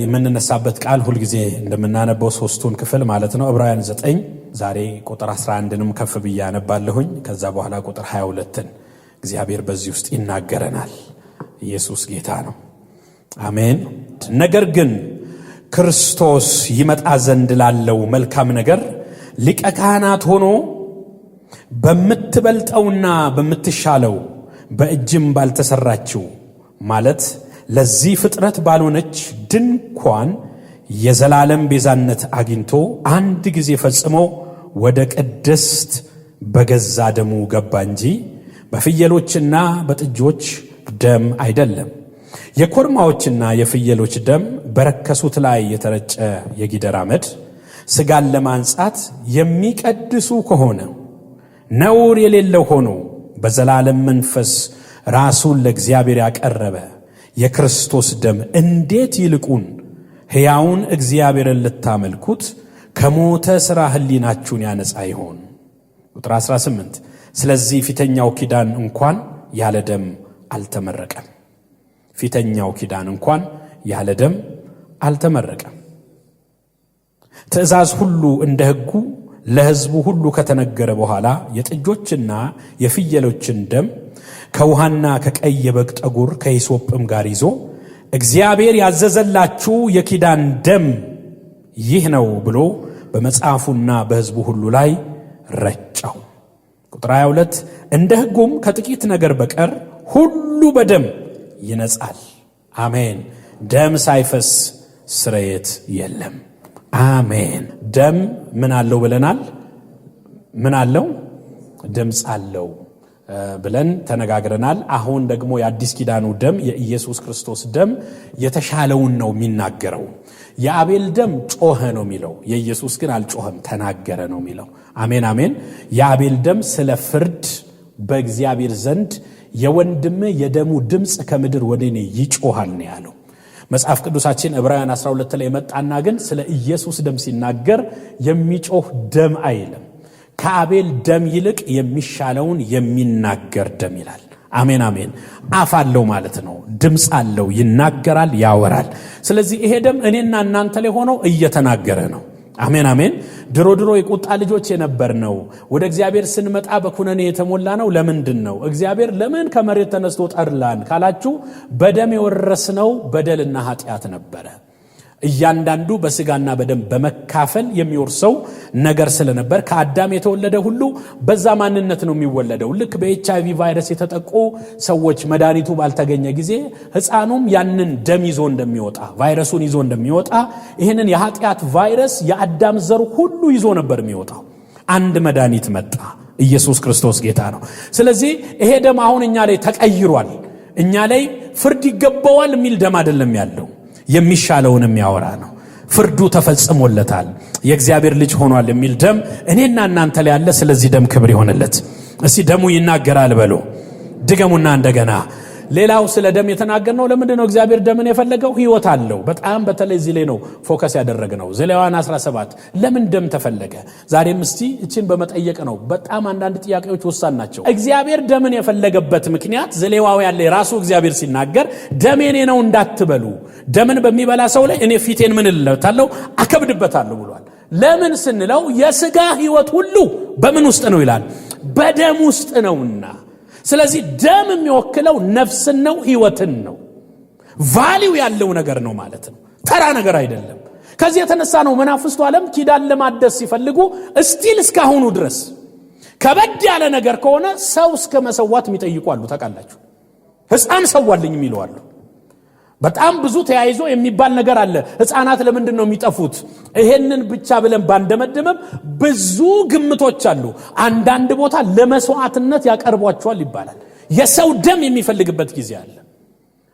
የምንነሳበት ቃል ሁሉ ጊዜ እንደምናነበው ሶስቱን ክፍል ማለት ነው ዕብራውያን 9 ዛሬ ቁጥር 11ንም ከፍ ብዬ አነባለሁኝ ከዛ በኋላ ቁጥር 22ን እግዚአብሔር በዚህ ውስጥ ይናገረናል። ኢየሱስ ጌታ ነው። አሜን። ነገር ግን ክርስቶስ ይመጣ ዘንድ ላለው መልካም ነገር ሊቀ ካህናት ሆኖ በምትበልጠውና በምትሻለው በእጅም ባልተሰራችው ማለት ለዚህ ፍጥረት ባልሆነች ድንኳን የዘላለም ቤዛነት አግኝቶ አንድ ጊዜ ፈጽሞ ወደ ቅድስት በገዛ ደሙ ገባ እንጂ በፍየሎችና በጥጆች ደም አይደለም። የኮርማዎችና የፍየሎች ደም በረከሱት ላይ የተረጨ የጊደር አመድ ሥጋን ለማንጻት የሚቀድሱ ከሆነ ነውር የሌለው ሆኖ በዘላለም መንፈስ ራሱን ለእግዚአብሔር ያቀረበ የክርስቶስ ደም እንዴት ይልቁን ሕያውን እግዚአብሔርን ልታመልኩት ከሞተ ሥራ ሕሊናችሁን ያነጻ ይሆን? ቁጥር 18 ስለዚህ ፊተኛው ኪዳን እንኳን ያለ ደም አልተመረቀም። ፊተኛው ኪዳን እንኳን ያለ ደም አልተመረቀም። ትእዛዝ ሁሉ እንደ ሕጉ ለሕዝቡ ሁሉ ከተነገረ በኋላ የጥጆችና የፍየሎችን ደም ከውሃና ከቀይ የበግ ጠጉር ከሂሶጵም ጋር ይዞ እግዚአብሔር ያዘዘላችሁ የኪዳን ደም ይህ ነው ብሎ በመጽሐፉና በሕዝቡ ሁሉ ላይ ረጨው። ቁጥር 22 እንደ ሕጉም ከጥቂት ነገር በቀር ሁሉ በደም ይነጻል። አሜን። ደም ሳይፈስ ስርየት የለም። አሜን። ደም ምን አለው ብለናል? ምን አለው? ድምፅ አለው ብለን ተነጋግረናል። አሁን ደግሞ የአዲስ ኪዳኑ ደም የኢየሱስ ክርስቶስ ደም የተሻለውን ነው የሚናገረው። የአቤል ደም ጮኸ ነው የሚለው፣ የኢየሱስ ግን አልጮኸም ተናገረ ነው የሚለው። አሜን አሜን። የአቤል ደም ስለ ፍርድ በእግዚአብሔር ዘንድ የወንድም የደሙ ድምፅ ከምድር ወደ እኔ ይጮሃል ነው ያለው። መጽሐፍ ቅዱሳችን ዕብራውያን 12 ላይ መጣና ግን ስለ ኢየሱስ ደም ሲናገር የሚጮህ ደም አይልም። ከአቤል ደም ይልቅ የሚሻለውን የሚናገር ደም ይላል። አሜን አሜን። አፍ አለው ማለት ነው። ድምፅ አለው፣ ይናገራል፣ ያወራል። ስለዚህ ይሄ ደም እኔና እናንተ ላይ ሆኖ እየተናገረ ነው። አሜን አሜን። ድሮ የቁጣ ልጆች የነበርነው ወደ እግዚአብሔር ስንመጣ በኩነኔ የተሞላ ነው። ለምንድን ነው እግዚአብሔር ለምን ከመሬት ተነስቶ ጠርላን ካላችሁ በደም የወረስነው በደልና ኃጢአት ነበረ። እያንዳንዱ በስጋና በደም በመካፈል የሚወርሰው ነገር ስለነበር ከአዳም የተወለደ ሁሉ በዛ ማንነት ነው የሚወለደው። ልክ በኤችአይቪ ቫይረስ የተጠቁ ሰዎች መድኃኒቱ ባልተገኘ ጊዜ ሕፃኑም ያንን ደም ይዞ እንደሚወጣ ቫይረሱን ይዞ እንደሚወጣ ይህንን የኃጢአት ቫይረስ የአዳም ዘር ሁሉ ይዞ ነበር የሚወጣው። አንድ መድኃኒት መጣ፣ ኢየሱስ ክርስቶስ ጌታ ነው። ስለዚህ ይሄ ደም አሁን እኛ ላይ ተቀይሯል። እኛ ላይ ፍርድ ይገባዋል የሚል ደም አይደለም ያለው፣ የሚሻለውን የሚያወራ ነው። ፍርዱ ተፈጽሞለታል፣ የእግዚአብሔር ልጅ ሆኗል የሚል ደም እኔና እናንተ ላይ ያለ። ስለዚህ ደም ክብር ይሆንለት። እስቲ ደሙ ይናገራል በሉ ድገሙና እንደገና። ሌላው ስለ ደም የተናገርነው ለምንድን ነው? እግዚአብሔር ደምን የፈለገው ሕይወት አለው። በጣም በተለይ እዚህ ላይ ነው ፎከስ ያደረግነው። ዘሌዋውያን 17 ለምን ደም ተፈለገ? ዛሬም እስቲ እቺን በመጠየቅ ነው። በጣም አንዳንድ ጥያቄዎች ወሳኝ ናቸው። እግዚአብሔር ደምን የፈለገበት ምክንያት ዘሌዋውያን ላይ ራሱ እግዚአብሔር ሲናገር ደም የኔ ነው እንዳትበሉ፣ ደምን በሚበላ ሰው ላይ እኔ ፊቴን ምን እልለታለሁ? አከብድበታለሁ ብሏል። ለምን ስንለው የሥጋ ሕይወት ሁሉ በምን ውስጥ ነው ይላል? በደም ውስጥ ነውና። ስለዚህ ደም የሚወክለው ነፍስን ነው፣ ሕይወትን ነው። ቫልዩ ያለው ነገር ነው ማለት ነው። ተራ ነገር አይደለም። ከዚህ የተነሳ ነው መናፍስቱ ዓለም ኪዳን ለማደስ ሲፈልጉ እስቲል እስካሁኑ ድረስ ከበድ ያለ ነገር ከሆነ ሰው እስከ መሰዋት የሚጠይቁ አሉ። ታውቃላችሁ፣ ሕፃን ሰዋልኝ የሚሉ አሉ። በጣም ብዙ ተያይዞ የሚባል ነገር አለ። ሕፃናት ለምንድን ነው የሚጠፉት? ይሄንን ብቻ ብለን ባንደመድምም ብዙ ግምቶች አሉ። አንዳንድ ቦታ ለመስዋዕትነት ያቀርቧቸዋል ይባላል። የሰው ደም የሚፈልግበት ጊዜ አለ።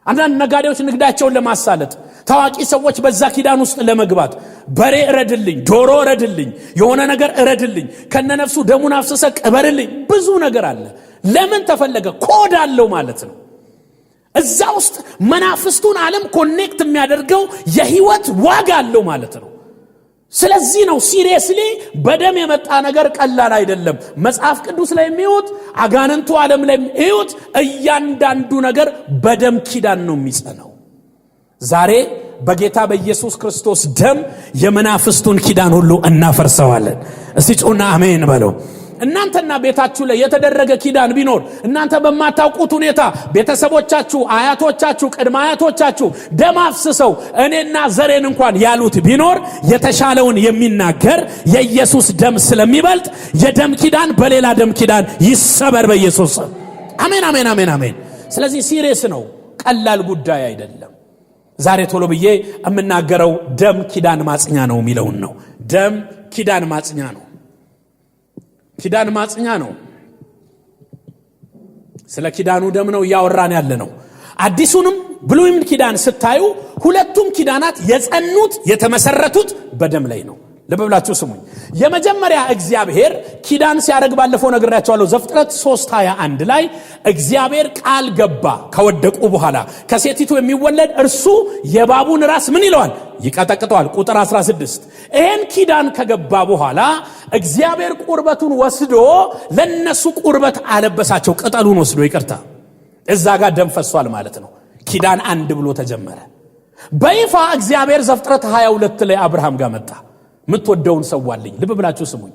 አንዳንድ ነጋዴዎች ንግዳቸውን ለማሳለጥ፣ ታዋቂ ሰዎች በዛ ኪዳን ውስጥ ለመግባት በሬ እረድልኝ፣ ዶሮ እረድልኝ፣ የሆነ ነገር እረድልኝ፣ ከነነፍሱ ደሙን አፍስሰ ቅበርልኝ፣ ብዙ ነገር አለ። ለምን ተፈለገ? ኮድ አለው ማለት ነው። እዛ ውስጥ መናፍስቱን ዓለም ኮኔክት የሚያደርገው የህይወት ዋጋ አለው ማለት ነው። ስለዚህ ነው ሲሪየስሊ በደም የመጣ ነገር ቀላል አይደለም። መጽሐፍ ቅዱስ ላይ የሚዩት አጋንንቱ ዓለም ላይ የሚዩት እያንዳንዱ ነገር በደም ኪዳን ነው የሚጸናው። ዛሬ በጌታ በኢየሱስ ክርስቶስ ደም የመናፍስቱን ኪዳን ሁሉ እናፈርሰዋለን። እስቲ ጮና አሜን በለው። እናንተና ቤታችሁ ላይ የተደረገ ኪዳን ቢኖር እናንተ በማታውቁት ሁኔታ ቤተሰቦቻችሁ፣ አያቶቻችሁ፣ ቅድመ አያቶቻችሁ ደም አፍስሰው እኔና ዘሬን እንኳን ያሉት ቢኖር የተሻለውን የሚናገር የኢየሱስ ደም ስለሚበልጥ የደም ኪዳን በሌላ ደም ኪዳን ይሰበር በኢየሱስ። አሜን አሜን አሜን አሜን። ስለዚህ ሲሪየስ ነው፣ ቀላል ጉዳይ አይደለም። ዛሬ ቶሎ ብዬ የምናገረው ደም ኪዳን ማጽኛ ነው የሚለውን ነው። ደም ኪዳን ማጽኛ ነው። ኪዳን ማጽኛ ነው። ስለ ኪዳኑ ደም ነው ያወራን ያለ ነው። አዲሱንም ብሉይም ኪዳን ስታዩ ሁለቱም ኪዳናት የጸኑት የተመሰረቱት በደም ላይ ነው። ለበብላችሁ ስሙኝ። የመጀመሪያ እግዚአብሔር ኪዳን ሲያደርግ ባለፈው ነግሬያችኋለሁ። ዘፍጥረት 3:21 ላይ እግዚአብሔር ቃል ገባ። ከወደቁ በኋላ ከሴቲቱ የሚወለድ እርሱ የእባቡን ራስ ምን ይለዋል? ይቀጠቅጠዋል። ቁጥር 16 ይሄን ኪዳን ከገባ በኋላ እግዚአብሔር ቁርበቱን ወስዶ ለነሱ ቁርበት አለበሳቸው። ቅጠሉን ወስዶ ይቅርታ፣ እዛ ጋር ደም ፈሷል ማለት ነው። ኪዳን አንድ ብሎ ተጀመረ በይፋ። እግዚአብሔር ዘፍጥረት 22 ላይ አብርሃም ጋር መጣ። ምትወደውን ሰዋልኝ። ልብ ብላችሁ ስሙኝ።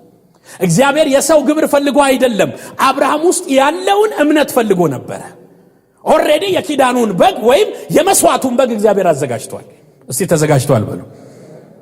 እግዚአብሔር የሰው ግብር ፈልጎ አይደለም፣ አብርሃም ውስጥ ያለውን እምነት ፈልጎ ነበር። ኦሬዲ የኪዳኑን በግ ወይም የመስዋዕቱን በግ እግዚአብሔር አዘጋጅቷል። እስቲ ተዘጋጅቷል በሉ።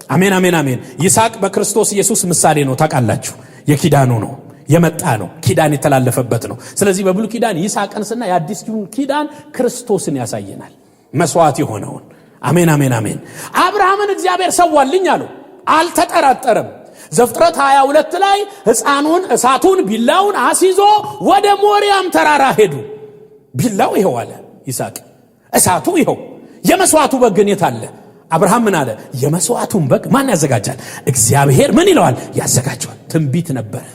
አሜን አሜን አሜን። ይስሐቅ በክርስቶስ ኢየሱስ ምሳሌ ነው። ታውቃላችሁ፣ የኪዳኑ ነው፣ የመጣ ነው፣ ኪዳን የተላለፈበት ነው። ስለዚህ በብሉይ ኪዳን ይስሐቅንስና የአዲስ ኪዳን ክርስቶስን ያሳየናል፣ መስዋዕት የሆነውን። አሜን አሜን አሜን። አብርሃምን እግዚአብሔር ሰዋልኝ አለው። አልተጠራጠረም። ዘፍጥረት 22 ላይ ሕፃኑን እሳቱን ቢላውን አስይዞ ወደ ሞሪያም ተራራ ሄዱ። ቢላው ይኸው አለ ይስሐቅ፣ እሳቱ ይኸው። የመስዋዕቱ በግ ግን የት አለ? አብርሃም ምን አለ? የመስዋዕቱን በግ ማን ያዘጋጃል? እግዚአብሔር ምን ይለዋል? ያዘጋጀዋል። ትንቢት ነበር።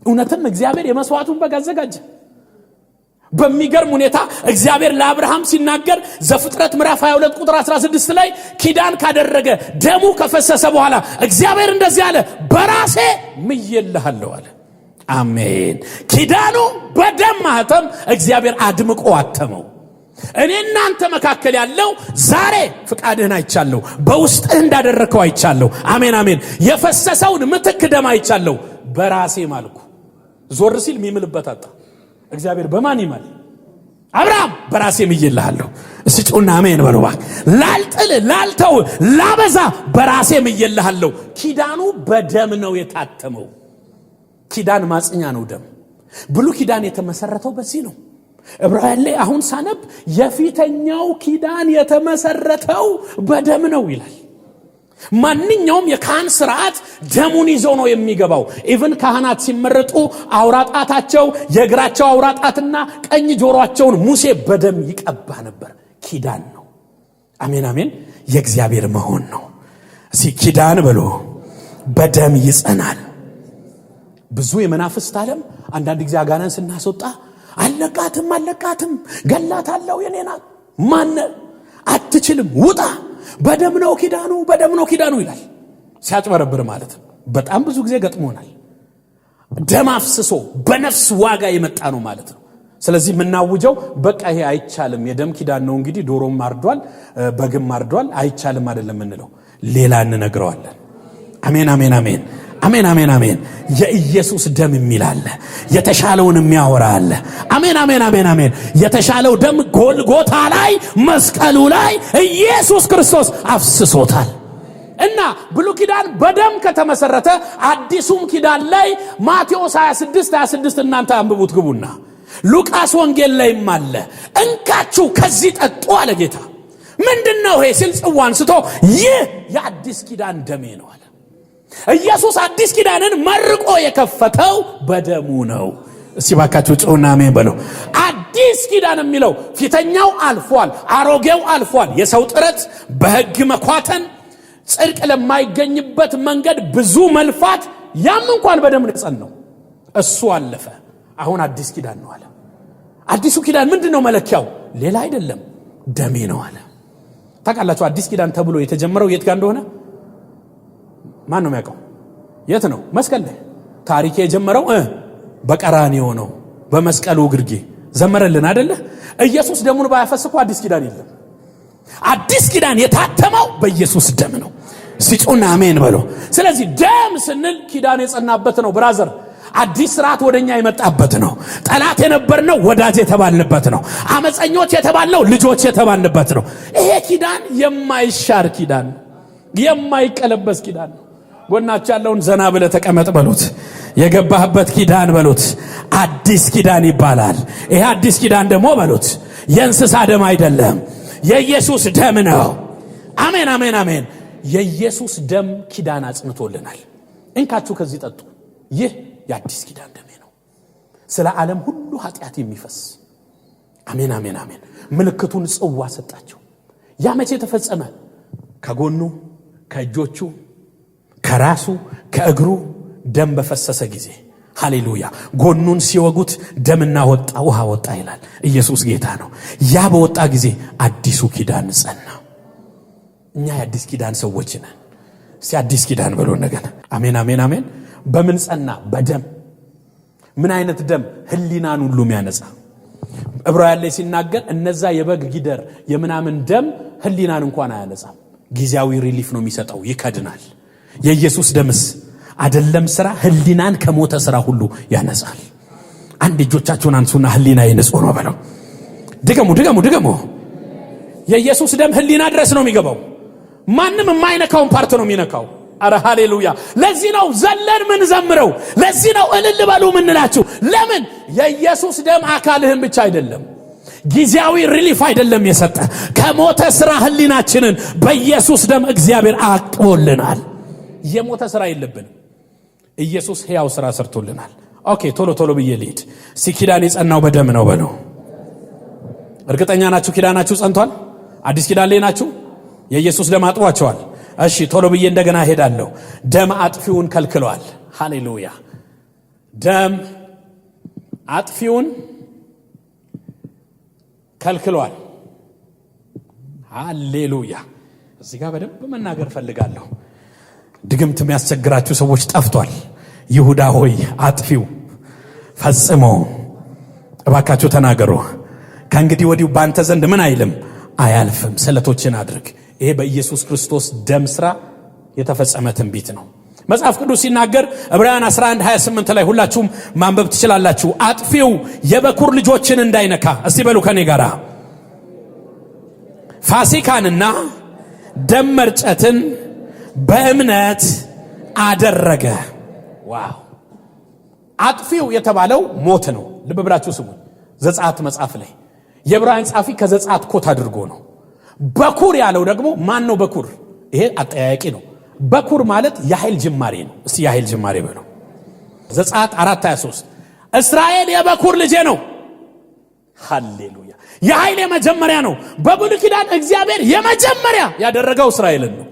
እውነትም እግዚአብሔር የመስዋዕቱን በግ አዘጋጀ። በሚገርም ሁኔታ እግዚአብሔር ለአብርሃም ሲናገር ዘፍጥረት ምዕራፍ 22 ቁጥር 16 ላይ ኪዳን ካደረገ ደሙ ከፈሰሰ በኋላ እግዚአብሔር እንደዚህ አለ፣ በራሴ ምዬልሃለሁ አለ። አሜን። ኪዳኑ በደም ማህተም እግዚአብሔር አድምቆ አተመው። እኔ እናንተ መካከል ያለው ዛሬ ፍቃድህን አይቻለሁ፣ በውስጥህ እንዳደረከው አይቻለሁ። አሜን አሜን። የፈሰሰውን ምትክ ደም አይቻለሁ። በራሴ ማልኩ። ዞር ሲል ሚምልበት አጣ። እግዚአብሔር በማን ይማል? አብርሃም በራሴ ምዬልሃለሁ። እስጩና አሜን በሉ። ላልጥል ላልተው ላበዛ በራሴ ምዬልሃለሁ። ኪዳኑ በደም ነው የታተመው። ኪዳን ማጽኛ ነው ደም። ብሉይ ኪዳን የተመሰረተው በዚህ ነው። ዕብራውያን ላይ አሁን ሳነብ የፊተኛው ኪዳን የተመሰረተው በደም ነው ይላል። ማንኛውም የካህን ስርዓት ደሙን ይዞ ነው የሚገባው። ኢቭን ካህናት ሲመረጡ አውራጣታቸው፣ የእግራቸው አውራጣትና ቀኝ ጆሮአቸውን ሙሴ በደም ይቀባ ነበር። ኪዳን ነው። አሜን አሜን። የእግዚአብሔር መሆን ነው። እዚህ ኪዳን ብሎ በደም ይጸናል። ብዙ የመናፍስት ዓለም አንዳንድ ጊዜ አጋናን ስናስወጣ አለቃትም ገላታለው የኔና ማነ አትችልም ውጣ በደም ነው ኪዳኑ ይላል። ሲያጭበረብር ማለት በጣም ብዙ ጊዜ ገጥሞናል። ደም አፍስሶ በነፍስ ዋጋ የመጣ ነው ማለት ነው። ስለዚህ ምናውጀው በቃ ይሄ አይቻልም፣ የደም ኪዳን ነው እንግዲህ ዶሮም አርዷል በግም አርዷል አይቻልም አይደለም እንለው፣ ሌላ እንነግረዋለን። አሜን አሜን አሜን አሜን አሜን አሜን። የኢየሱስ ደም የሚላለ የተሻለውን የሚያወራ አለ። አሜን አሜን አሜን አሜን። የተሻለው ደም ጎልጎታ ላይ መስቀሉ ላይ ኢየሱስ ክርስቶስ አፍስሶታል። እና ብሉይ ኪዳን በደም ከተመሰረተ አዲሱም ኪዳን ላይ ማቴዎስ 26 እናንተ አንብቡት ግቡና ሉቃስ ወንጌል ላይም አለ። እንካችሁ ከዚህ ጠጡ አለ ጌታ። ምንድነው ይሄ ሲል ጽዋን ስቶ ይህ የአዲስ ኪዳን ደሜ ነው አለ። ኢየሱስ አዲስ ኪዳንን መርቆ የከፈተው በደሙ ነው። እስቲ ባካችሁ ጮና አሜን በሉ። አዲስ ኪዳን የሚለው ፊተኛው አልፏል፣ አሮጌው አልፏል። የሰው ጥረት በሕግ መኳተን ጽድቅ ለማይገኝበት መንገድ ብዙ መልፋት ያም እንኳን በደም ንጸን ነው እሱ አለፈ። አሁን አዲስ ኪዳን ነው አለ። አዲሱ ኪዳን ምንድነው መለኪያው? ሌላ አይደለም ደሜ ነው አለ። ታውቃላችሁ አዲስ ኪዳን ተብሎ የተጀመረው የት ጋር እንደሆነ ማን ነው የሚያውቀው? የት ነው? መስቀል ላይ። ታሪክ የጀመረው በቀራንዮ ነው፣ በመስቀሉ ግርጌ ዘመረልን አይደለ? ኢየሱስ ደሙን ባያፈስኩ አዲስ ኪዳን የለም። አዲስ ኪዳን የታተመው በኢየሱስ ደም ነው። ሲጮና አሜን በሉ። ስለዚህ ደም ስንል ኪዳን የጸናበት ነው ብራዘር። አዲስ ሥርዓት ወደኛ የመጣበት ነው። ጠላት የነበርነው ወዳጅ የተባልንበት ነው። አመፀኞች የተባልነው ልጆች የተባልንበት ነው። ይሄ ኪዳን የማይሻር ኪዳን፣ የማይቀለበስ ኪዳን ነው። ጎናችሁ ያለውን ዘና ብለህ ተቀመጥ በሉት። የገባህበት ኪዳን በሉት አዲስ ኪዳን ይባላል። ይሄ አዲስ ኪዳን ደግሞ በሉት የእንስሳ ደም አይደለም፣ የኢየሱስ ደም ነው። አሜን አሜን አሜን። የኢየሱስ ደም ኪዳን አጽንቶልናል። እንካችሁ ከዚህ ጠጡ። ይህ የአዲስ ኪዳን ደም ነው፣ ስለ ዓለም ሁሉ ኃጢአት የሚፈስ። አሜን አሜን አሜን። ምልክቱን ጽዋ ሰጣቸው። ያ መቼ ተፈጸመ? ከጎኑ፣ ከእጆቹ፣ ከራሱ፣ ከእግሩ ደም በፈሰሰ ጊዜ። ሃሌሉያ። ጎኑን ሲወጉት ደምና ወጣ፣ ውሃ ወጣ ይላል። ኢየሱስ ጌታ ነው። ያ በወጣ ጊዜ አዲሱ ኪዳን ጸና። እኛ የአዲስ ኪዳን ሰዎች ነን። እስቲ አዲስ ኪዳን ብሎ ነገር። አሜን አሜን አሜን። በምን ጸና? በደም። ምን አይነት ደም? ህሊናን ሁሉ የሚያነጻ። ዕብራውያን ላይ ሲናገር እነዛ የበግ ጊደር የምናምን ደም ህሊናን እንኳን አያነጻም። ጊዜያዊ ሪሊፍ ነው የሚሰጠው፣ ይከድናል። የኢየሱስ ደምስ አይደለም ስራ፣ ህሊናን ከሞተ ስራ ሁሉ ያነጻል። አንድ እጆቻችሁን አንሱና ህሊና ይንጹህ ነው በለው። ድገሙ ድገሙ ድገሙ። የኢየሱስ ደም ህሊና ድረስ ነው የሚገባው። ማንም የማይነካውን ፓርት ነው የሚነካው። አረ ሃሌሉያ። ለዚህ ነው ዘለን ምን ዘምረው፣ ለዚህ ነው እልል በሉ ምንላችሁ። ለምን? የኢየሱስ ደም አካልህን ብቻ አይደለም፣ ጊዜያዊ ሪሊፍ አይደለም የሰጠ፣ ከሞተ ስራ ህሊናችንን በኢየሱስ ደም እግዚአብሔር አጥቦልናል። የሞተ ስራ የለብንም። ኢየሱስ ሕያው ስራ ሰርቶልናል። ኦኬ ቶሎ ቶሎ ብዬ ልሂድ። ኪዳን የጸናው በደም ነው በለው። እርግጠኛ ናችሁ ኪዳናችሁ ጸንቷል? አዲስ ኪዳን ላይ ናችሁ? የኢየሱስ ደም አጥቧቸዋል። እሺ ቶሎ ብዬ እንደገና ሄዳለሁ። ደም አጥፊውን ከልክሏል። ሃሌሉያ። ደም አጥፊውን ከልክሏል። ሃሌሉያ። እዚህ ጋር በደንብ መናገር ፈልጋለሁ። ድግምት የሚያስቸግራችሁ ሰዎች ጠፍቷል። ይሁዳ ሆይ አጥፊው ፈጽሞ እባካችሁ ተናገሩ። ከእንግዲህ ወዲሁ ባንተ ዘንድ ምን አይልም አያልፍም። ስለቶችን አድርግ። ይሄ በኢየሱስ ክርስቶስ ደም ሥራ የተፈጸመ ትንቢት ነው። መጽሐፍ ቅዱስ ሲናገር ዕብራውያን 11:28 ላይ ሁላችሁም ማንበብ ትችላላችሁ። አጥፊው የበኩር ልጆችን እንዳይነካ፣ እስቲ በሉ ከኔ ጋራ፣ ፋሲካንና ደም መርጨትን በእምነት አደረገ። ዋው! አጥፊው የተባለው ሞት ነው። ልብ ብላችሁ ስሙ። ዘጸአት መጽሐፍ ላይ የዕብራውያን ጻፊ ከዘጸአት ኮት አድርጎ ነው። በኩር ያለው ደግሞ ማን ነው? በኩር ይሄ አጠያያቂ ነው። በኩር ማለት የኃይል ጅማሬ ነው። እስቲ የኃይል ጅማሬ በሉ። ዘጸአት 4:23 እስራኤል የበኩር ልጄ ነው። ሃሌሉያ። የኃይል የመጀመሪያ ነው። በብሉይ ኪዳን እግዚአብሔር የመጀመሪያ ያደረገው እስራኤልን ነው።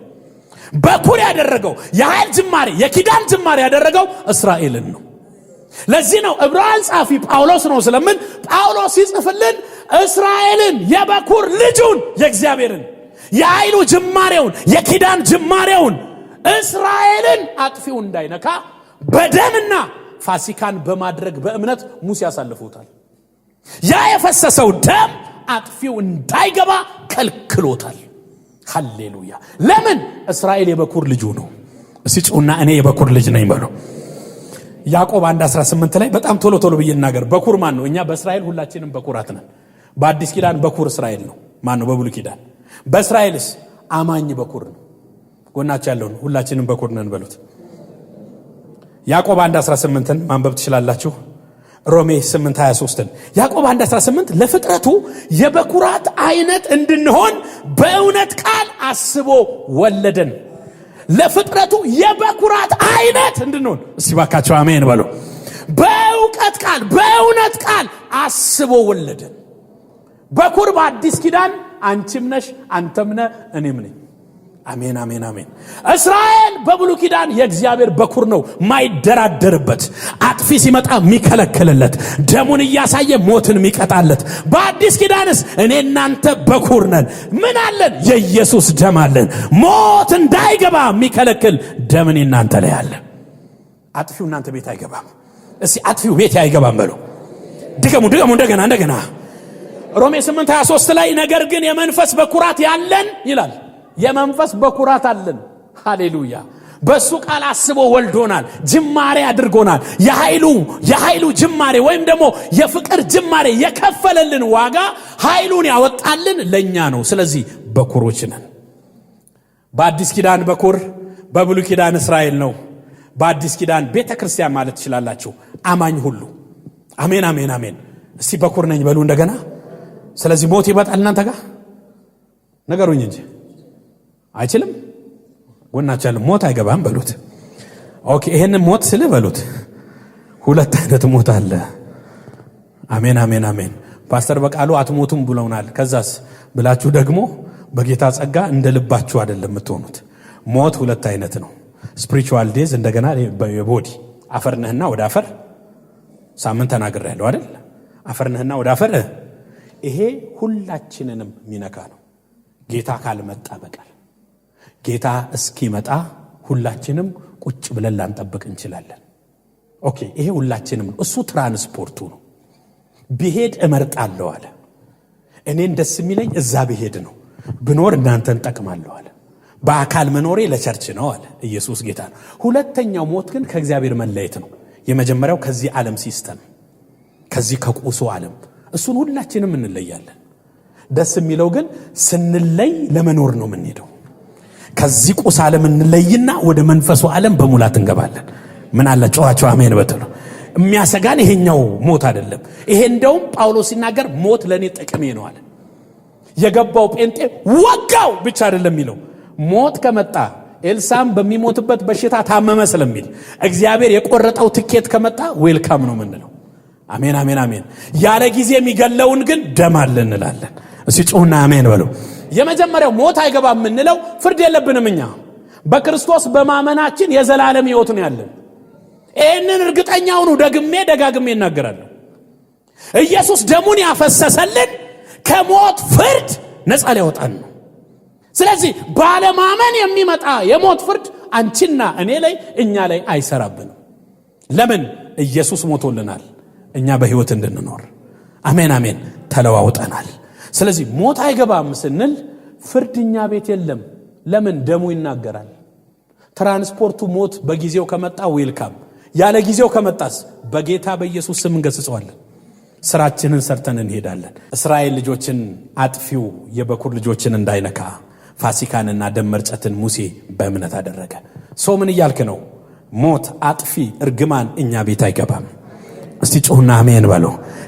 በኩር ያደረገው የኃይል ጅማሬ፣ የኪዳን ጅማሬ ያደረገው እስራኤልን ነው። ለዚህ ነው ዕብራውያን ጻፊ ጳውሎስ ነው ስለምን ጳውሎስ ሲጽፍልን እስራኤልን የበኩር ልጁን የእግዚአብሔርን የኃይሉ ጅማሬውን የኪዳን ጅማሬውን እስራኤልን አጥፊው እንዳይነካ በደምና ፋሲካን በማድረግ በእምነት ሙሴ ያሳልፉታል። ያ የፈሰሰው ደም አጥፊው እንዳይገባ ከልክሎታል። ሃሌሉያ። ለምን? እስራኤል የበኩር ልጁ ነው። እስጩና እኔ የበኩር ልጅ ነኝ በሉ። ያዕቆብ 1:18 ላይ በጣም ቶሎ ቶሎ ብይናገር። በኩር ማን ነው? እኛ በእስራኤል ሁላችንም በኩራት ነን። በአዲስ ኪዳን በኩር እስራኤል ነው። ማን ነው? በብሉይ ኪዳን። በእስራኤልስ አማኝ በኩር ነው። ጎናችሁ ያለውን ሁላችንም በኩር ነን በሉት። ያዕቆብ 1:18ን ማንበብ ትችላላችሁ። ሮሜ 8:23ን ያዕቆብ 1:18 ለፍጥረቱ የበኩራት አይነት እንድንሆን በእውነት ቃል አስቦ ወለደን። ለፍጥረቱ የበኩራት አይነት እንድንሆን እስቲ ባካችሁ አሜን በሉ። በእውቀት ቃል በእውነት ቃል አስቦ ወለደን። በኩር በአዲስ ኪዳን አንቺም ነሽ አንተም ነህ እኔም ነኝ። አሜን አሜን አሜን። እስራኤል በብሉይ ኪዳን የእግዚአብሔር በኩር ነው፣ ማይደራደርበት፣ አጥፊ ሲመጣ የሚከለክልለት፣ ደሙን እያሳየ ሞትን የሚቀጣለት። በአዲስ ኪዳንስ እኔ እናንተ በኩር ነን። ምን አለን? የኢየሱስ ደም አለን። ሞት እንዳይገባ የሚከለክል ደምን እናንተ ላይ አለ። አጥፊው እናንተ ቤት አይገባም። እስቲ አጥፊው ቤት አይገባም በሉ። ድገሙ ድገሙ እንደገና እንደገና። ሮሜ 8:23 ላይ ነገር ግን የመንፈስ በኩራት ያለን ይላል። የመንፈስ በኩራት አለን። ሃሌሉያ። በሱ ቃል አስቦ ወልዶናል፣ ጅማሬ አድርጎናል። የኃይሉ ጅማሬ ወይም ደግሞ የፍቅር ጅማሬ የከፈለልን ዋጋ ኃይሉን ያወጣልን ለኛ ነው። ስለዚህ በኩሮች ነን። በአዲስ ኪዳን በኩር፣ በብሉይ ኪዳን እስራኤል ነው። በአዲስ ኪዳን ቤተክርስቲያን ማለት ትችላላችሁ አማኝ ሁሉ። አሜን አሜን አሜን። እስቲ በኩር ነኝ በሉ እንደገና። ስለዚህ ሞት ይመጣል እናንተ ጋር ነገሩኝ እንጂ አይችልም። ጎናቻለ ሞት አይገባም በሉት። ኦኬ ይሄን ሞት ስለ በሉት ሁለት አይነት ሞት አለ። አሜን አሜን አሜን። ፓስተር በቃሉ አትሞቱም ብለውናል። ከዛስ ብላችሁ ደግሞ በጌታ ጸጋ እንደልባችሁ አይደለም የምትሆኑት። ሞት ሁለት አይነት ነው። ስፒሪቹዋል ዴዝ እንደገና የቦዲ አፈር ነህና ወደ አፈር ሳምንት ተናግሬያለሁ አይደል? አፈር ነህና ወደ አፈር። ይሄ ሁላችንንም ሚነካ ነው ጌታ ካልመጣ በቀር። ጌታ እስኪመጣ ሁላችንም ቁጭ ብለን ላንጠብቅ እንችላለን። ኦኬ ይሄ ሁላችንም ነው። እሱ ትራንስፖርቱ ነው። ቢሄድ እመርጣለሁ አለ። እኔን ደስ የሚለኝ እዛ ቢሄድ ነው። ብኖር እናንተን ጠቅማለሁ አለ። በአካል መኖሬ ለቸርች ነው አለ። ኢየሱስ ጌታ ነው። ሁለተኛው ሞት ግን ከእግዚአብሔር መለየት ነው። የመጀመሪያው ከዚህ ዓለም ሲስተም፣ ከዚህ ከቁሱ ዓለም እሱን ሁላችንም እንለያለን። ደስ የሚለው ግን ስንለይ ለመኖር ነው የምንሄደው። ከዚህ ቁስ ዓለም እንለይና ወደ መንፈሱ ዓለም በሙላት እንገባለን። ምን አለ ጨዋቸው አሜን በተሉ። የሚያሰጋን ይሄኛው ሞት አይደለም። ይሄ እንደውም ጳውሎስ ሲናገር ሞት ለኔ ጥቅሜ ነው አለ። የገባው ጴንጤ ወጋው ብቻ አይደለም የሚለው። ሞት ከመጣ ኤልሳም በሚሞትበት በሽታ ታመመ ስለሚል እግዚአብሔር የቆረጠው ትኬት ከመጣ ዌልካም ነው ምንለው። አሜን አሜን አሜን። ያለ ጊዜ የሚገለውን ግን ደም አለ እንላለን። እሺ ጮህና አሜን በሉ። የመጀመሪያው ሞት አይገባም ምንለው ፍርድ የለብንም። እኛ በክርስቶስ በማመናችን የዘላለም ሕይወት ነው ያለን። ይሄንን እርግጠኛው ነው ደጋግሜ እናገራለሁ። ኢየሱስ ደሙን ያፈሰሰልን ከሞት ፍርድ ነፃ ሊያወጣን ነው። ስለዚህ ባለማመን የሚመጣ የሞት ፍርድ አንቺና እኔ ላይ እኛ ላይ አይሰራብንም። ለምን? ኢየሱስ ሞቶልናል እኛ በሕይወት እንድንኖር። አሜን አሜን። ተለዋውጠናል። ስለዚህ ሞት አይገባም ስንል ፍርድኛ ቤት የለም። ለምን? ደሙ ይናገራል። ትራንስፖርቱ ሞት በጊዜው ከመጣ ዌልካም፣ ያለ ጊዜው ከመጣስ በጌታ በኢየሱስ ስም እንገስጸዋለን። ስራችንን ሰርተን እንሄዳለን። እስራኤል ልጆችን አጥፊው የበኩር ልጆችን እንዳይነካ ፋሲካንና ደም መርጨትን ሙሴ በእምነት አደረገ። ሰው ምን እያልክ ነው? ሞት፣ አጥፊ፣ እርግማን እኛ ቤት አይገባም። እስቲ ጮህና አሜን በሉ።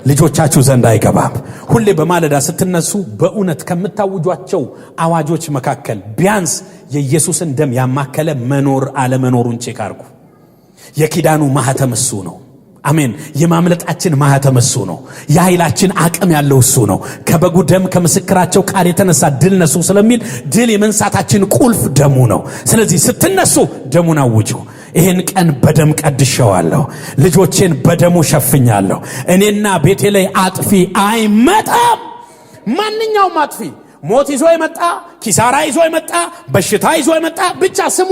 ልጆቻችሁ ዘንድ አይገባም። ሁሌ በማለዳ ስትነሱ በእውነት ከምታውጇቸው አዋጆች መካከል ቢያንስ የኢየሱስን ደም ያማከለ መኖር አለመኖሩን ቼክ አድርጉ። የኪዳኑ ማህተም እሱ ነው። አሜን። የማምለጣችን ማህተም እሱ ነው። የኃይላችን አቅም ያለው እሱ ነው። ከበጉ ደም ከምስክራቸው ቃል የተነሳ ድል ነሱ ስለሚል ድል የመንሳታችን ቁልፍ ደሙ ነው። ስለዚህ ስትነሱ ደሙን አውጁ። ይሄን ቀን በደም ቀድሼዋለሁ፣ ልጆቼን በደሙ ሸፍኛለሁ። እኔና ቤቴ ላይ አጥፊ አይመጣም። ማንኛውም አጥፊ ሞት ይዞ የመጣ ኪሳራ ይዞ የመጣ በሽታ ይዞ የመጣ ብቻ ስሙ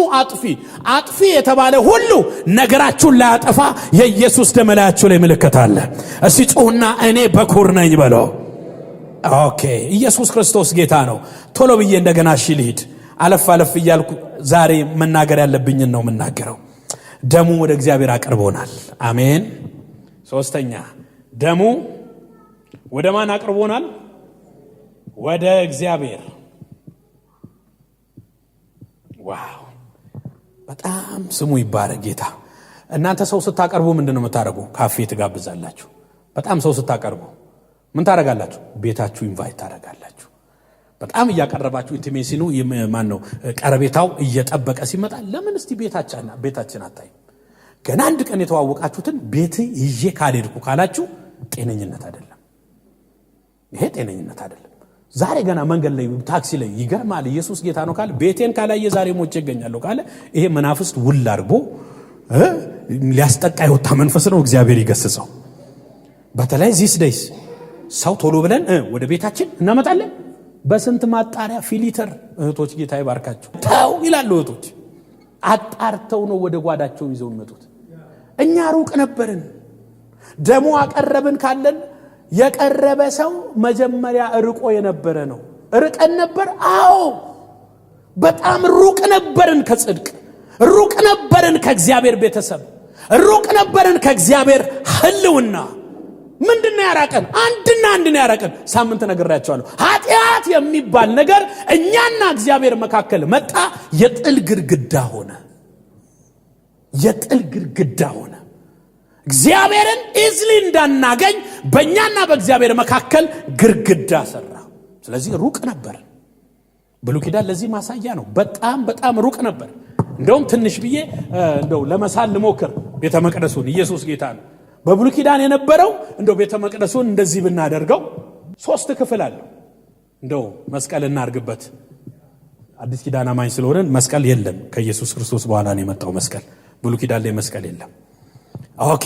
አጥፊ የተባለ ሁሉ ነገራችሁን ላያጠፋ የኢየሱስ ደም ላያችሁ ላይ ምልክት አለ። እስቲ ጮህና እኔ በኩር ነኝ በለው። ኦኬ ኢየሱስ ክርስቶስ ጌታ ነው። ቶሎ ብዬ እንደገና ልሂድ። አለፍ እያልኩ ዛሬ መናገር ያለብኝን ነው የምናገረው። ደሙ ወደ እግዚአብሔር አቅርቦናል። አሜን። ሶስተኛ ደሙ ወደ ማን አቅርቦናል? ወደ እግዚአብሔር። ዋው! በጣም ስሙ ይባረክ ጌታ። እናንተ ሰው ስታቀርቡ ምንድነው የምታደርጉ? ካፌ ትጋብዛላችሁ። በጣም ሰው ስታቀርቡ ምን ታደርጋላችሁ? ቤታችሁ ኢንቫይት ታደርጋላችሁ። በጣም እያቀረባችሁ ኢንቲሜሲኑ ማን ነው ቀረቤታው እየጠበቀ ሲመጣ ለምን እስቲ ቤታችን አታይ? ገና አንድ ቀን የተዋወቃችሁትን ቤት ይዤ ካልሄድኩ ካላችሁ ጤነኝነት አይደለም። ይሄ ጤነኝነት አይደለም። ዛሬ ገና መንገድ ላይ ታክሲ ላይ ይገርማል ኢየሱስ ጌታ ነው ካለ ቤቴን ካላየ ዛሬ ሞቼ እገኛለሁ ካለ ይሄ መናፍስት ውል አድርጎ ሊያስጠቃ የወጣ መንፈስ ነው። እግዚአብሔር ይገስጸው። በተለይ ዚስ ዴይስ ሰው ቶሎ ብለን ወደ ቤታችን እናመጣለን። በስንት ማጣሪያ ፊሊተር እህቶች ጌታ ይባርካቸው ታው ይላሉ። እህቶች አጣርተው ነው ወደ ጓዳቸው ይዘው መጡት። እኛ ሩቅ ነበርን። ደሙ አቀረብን ካለን የቀረበ ሰው መጀመሪያ ርቆ የነበረ ነው። ርቀን ነበር። አዎ በጣም ሩቅ ነበርን ከጽድቅ፣ ሩቅ ነበርን ከእግዚአብሔር ቤተሰብ፣ ሩቅ ነበርን ከእግዚአብሔር ሕልውና። ምንድነው ያራቀን? አንድና አንድ ነው ያራቀን። ሳምንት ነግሬያቸዋለሁ። ኃጢአት የሚባል ነገር እኛና እግዚአብሔር መካከል መጣ። የጥል ግድግዳ ሆነ። የጥል ግድግዳ ሆነ። እግዚአብሔርን ኢዝሊ እንዳናገኝ በእኛና በእግዚአብሔር መካከል ግድግዳ ሰራ። ስለዚህ ሩቅ ነበር። ብሉይ ኪዳን ለዚህ ማሳያ ነው። በጣም በጣም ሩቅ ነበር። እንደውም ትንሽ ብዬ እንደው ለመሳል ልሞክር ቤተ መቅደሱን። ኢየሱስ ጌታ ነው። በብሉይ ኪዳን የነበረው እንደው ቤተ መቅደሱን እንደዚህ ብናደርገው 3 ክፍል አለው። እንደው መስቀል እናርግበት። አዲስ ኪዳን አማኝ ስለሆነን መስቀል የለም። ከኢየሱስ ክርስቶስ በኋላ ነው የመጣው መስቀል። ብሉይ ኪዳን ላይ መስቀል የለም። ኦኬ።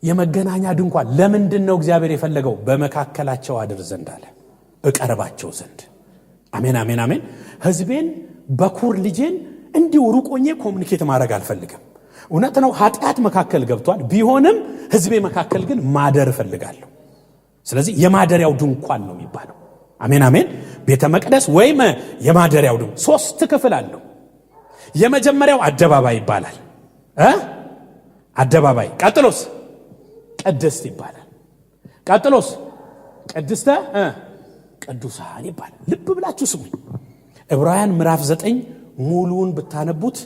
የመገናኛ ድንኳን ለምንድን ነው እግዚአብሔር የፈለገው? በመካከላቸው አድር ዘንድ አለ፣ እቀርባቸው ዘንድ። አሜን አሜን አሜን። ሕዝቤን በኩር ልጄን እንዲሁ ሩቆኜ ኮሙኒኬት ማድረግ አልፈልግም። እውነት ነው ኃጢአት መካከል ገብቷል። ቢሆንም ሕዝቤ መካከል ግን ማደር እፈልጋለሁ። ስለዚህ የማደሪያው ድንኳን ነው የሚባለው። አሜን አሜን። ቤተ መቅደስ ወይም የማደሪያው ድንኳን 3 ክፍል አለው። የመጀመሪያው አደባባይ ይባላል። አደባባይ። ቀጥሎስ ቅድስት ይባላል። ቀጥሎስ ቅድስተ ቅዱሳን ይባላል። ልብ ብላችሁ ስሙ። ዕብራውያን ምዕራፍ 9 ሙሉውን ብታነቡት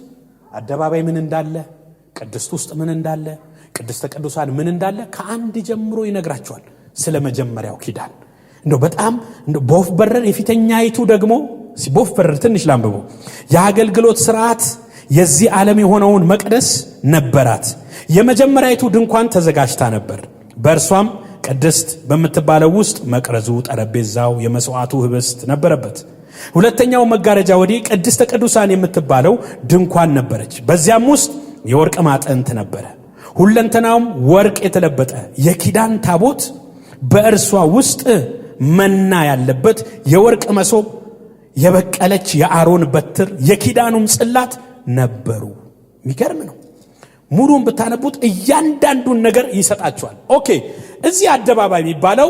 አደባባይ ምን እንዳለ፣ ቅድስት ውስጥ ምን እንዳለ፣ ቅድስተ ቅዱሳን ምን እንዳለ ከአንድ ጀምሮ ይነግራቸዋል። ስለ መጀመሪያው ኪዳን እንደው በጣም በወፍ በረር የፊተኛይቱ ደግሞ በወፍ በረር ትንሽ ላንብበው። የአገልግሎት ሥርዓት የዚህ ዓለም የሆነውን መቅደስ ነበራት። የመጀመሪያይቱ ድንኳን ተዘጋጅታ ነበር። በእርሷም ቅድስት በምትባለው ውስጥ መቅረዙ፣ ጠረጴዛው፣ የመስዋዕቱ ህብስት ነበረበት። ሁለተኛው መጋረጃ ወዲህ ቅድስተ ቅዱሳን የምትባለው ድንኳን ነበረች። በዚያም ውስጥ የወርቅ ማጠንት ነበረ። ሁለንተናውም ወርቅ የተለበጠ የኪዳን ታቦት፣ በእርሷ ውስጥ መና ያለበት የወርቅ መሶብ፣ የበቀለች የአሮን በትር፣ የኪዳኑም ጽላት ነበሩ። የሚገርም ነው። ሙሉን ብታነቡት እያንዳንዱን ነገር ይሰጣቸዋል። ኦኬ። እዚህ አደባባይ የሚባለው